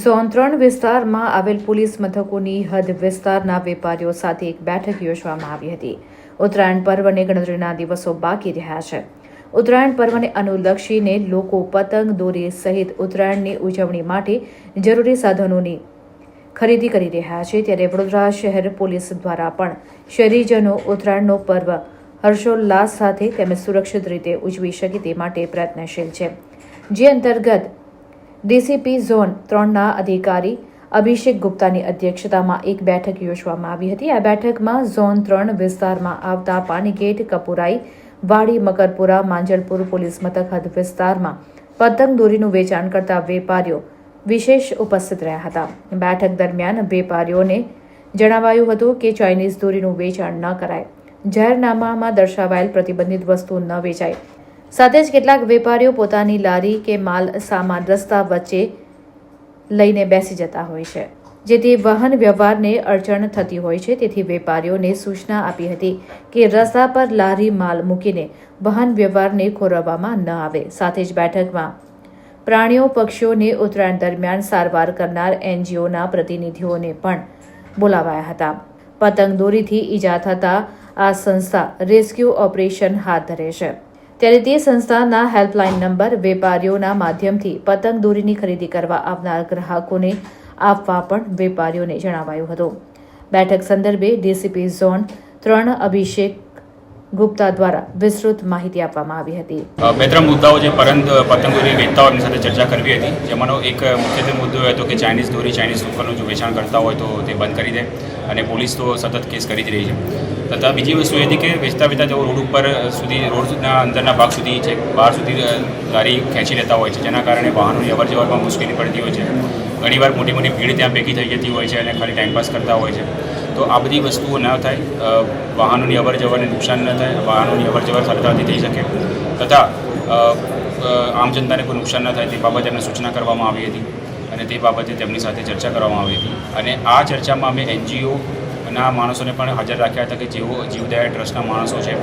Zone 3 વિસ્તારમાં આવેલ police મથકોની હદ વિસ્તારના વેપારીઓ સાથે એક બેઠક યોજવામાં આવી હતી. ઉત્તરાયણ પર્વને ગણતરીના દિવસો બાકી રહ્યા છે. ઉત્તરાયણ પર્વને અનુલક્ષીને લોકો પતંગ દોરી સહિત ઉત્તરાયણની ઉજવણી માટે જરૂરી સાધનોની ખરીદી કરી રહ્યા છે. ત્યારે વડોદરા શહેર પોલીસ દ્વારા પણ શહેરીજનો ઉત્તરાયણનો પર્વ હર્ષોલ્લાસ સાથે તેમજ સુરક્ષિત રીતે ઉજવી શકે તે માટે પ્રયત્નશીલ છે. જે અંતર્ગત ડીસીપી ઝોન 3ના અધિકારી અભિષેક ગુપ્તાની અધ્યક્ષતામાં એક બેઠક યોજવામાં આવી હતી. આ બેઠકમાં ઝોન 3 વિસ્તારમાં આવતા પાણીગેટ, કપુરાઈ, વાડી, મકરપુરા, માંજલપુર પોલીસ મથક હદ વિસ્તારમાં પતંગ દોરીનું વેચાણ કરતા વેપારીઓ વિશેષ ઉપસ્થિત રહ્યા હતા. બેઠક દરમિયાન વેપારીઓને જણાવાયું હતું કે ચાઇનીઝ દોરીનું વેચાણ ન કરાય, જાહેરનામામાં દર્શાવાયેલ પ્રતિબંધિત વસ્તુ ન વેચાય. સાથે જ કેટલાક વેપારીઓ પોતાની લારી કે માલ સામાન રસ્તા વચ્ચે લઈને બેસી જતા હોય છે, જેથી વાહન વ્યવહારને અડચણ થતી હોય છે. તેથી વેપારીઓને સૂચના આપી હતી કે રસ્તા પર લારી માલ મૂકીને વાહન વ્યવહારને ખોરવવામાં ન આવે. સાથે જ બેઠકમાં પ્રાણીઓ, પક્ષીઓને ઉત્તરાયણ દરમિયાન સારવાર કરનાર એનજીઓના પ્રતિનિધિઓને પણ બોલાવાયા હતા. પતંગ દોરીથી ઈજા થતા આ સંસ્થા રેસ્ક્યુ ઓપરેશન હાથ ધરે છે. ત્યારે તે સંસ્થાના હેલ્પલાઇન નંબર વેપારીઓના માધ્યમથી પતંગ દોરીની ખરીદી કરવા આવનાર ગ્રાહકોને આપવા પણ વેપારીઓને જણાવાયું હતું. બેઠક સંદર્ભે ડીસીપી ઝોન 3 અભિષેક ગુપ્તા દ્વારા વિસ્તૃત માહિતી આપવામાં આવી હતી. બે ત્રણ મુદ્દાઓ જે પતંગ દોરી વેચતા હોય એમની સાથે ચર્ચા કરવી હતી. જેમાંનો એક મુખ્યત્વે મુદ્દો એ હતો કે ચાઇનીઝ દોરી, ચાઇનીઝ ઉપરનું જો વેચાણ કરતા હોય તો તે બંધ કરી દે, અને પોલીસ તો સતત કેસ કરી જ રહી છે. તથા બીજી વસ્તુ એ હતી કે વેચતા તેઓ રોડ ઉપર સુધી, રોડના અંદરના ભાગ સુધી છે, બહાર સુધી લારી ખેંચી લેતા હોય છે, જેના કારણે વાહનોની અવર જવરમાં મુશ્કેલી પડતી હોય છે. ઘણીવાર મોટી મોટી ભીડ ત્યાં ભેગી થઈ જતી હોય છે અને ખાલી ટાઈમપાસ કરતા હોય છે. તો આ બધી વસ્તુઓ ન થાય, વાહનોની અવર જવરને નુકસાન ન થાય, વાહનોની અવર જવર સરળતાથી થઈ શકે, તથા આમ જનતાને કોઈ નુકસાન ન થાય તે બાબતે એમને સૂચના કરવામાં આવી હતી અને તે બાબતે તેમની સાથે ચર્ચા કરવામાં આવી હતી. અને આ ચર્ચામાં અમે એનજીઓના માણસોને પણ હાજર રાખ્યા હતા કે જેઓ જીવદયા ટ્રસ્ટના માણસો છે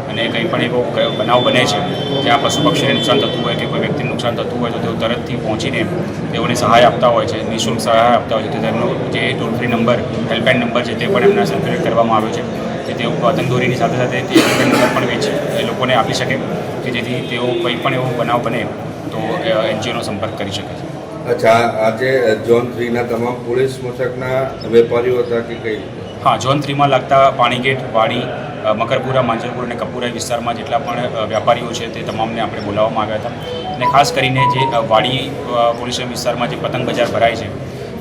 અને કંઈ પણ એવો બનાવ બને છે જ્યાં પશુ પક્ષીને નુકસાન થતું હોય કે કોઈ વ્યક્તિને નુકસાન થતું હોય તો તેઓ તરતથી પહોંચીને તેઓને સહાય આપતા હોય છે, નિઃશુલ્ક સહાય આપતા હોય છે. તો તેમનો જે toll free number, helpline number છે તે પણ એમના સર્ક્યુલેટ કરવામાં આવ્યો છે કે તેઓ પતંગ દોરીની સાથે સાથે તે હેલ્પલાઇન નંબર પણ વેચે એ લોકોને આપી શકે કે જેથી તેઓ કંઈ પણ એવો બનાવ બને તો એનજીઓનો સંપર્ક કરી શકે છે. અચ્છા, આજે ઝોન 3ના તમામ પોલીસ મથકના વેપારીઓ હતા કે કંઈ? હા, ઝોન 3માં લાગતા પાણીગેટ, વાડી, મકરપુરા, માંજલપુર અને કપુરાઈ વિસ્તારમાં જેટલા પણ વેપારીઓ છે તે તમામને આપણે બોલાવવામાં આવ્યા હતા. અને ખાસ કરીને જે વાડી પોલીસ વિસ્તારમાં જે પતંગ બજાર ભરાય છે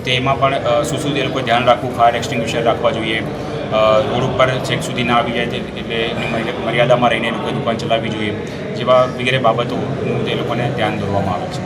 તેમાં પણ શું એ લોકોએ ધ્યાન રાખવું, ફાયર એક્સટિંગ્વિશર રાખવા જોઈએ, રોડ ઉપર છેક સુધી ના આવી જાય એટલે એની મર્યાદામાં રહીને એ લોકોએ દુકાન ચલાવવી જોઈએ, જેવા વગેરે બાબતોનું તે લોકોને ધ્યાન દોરવામાં આવે છે.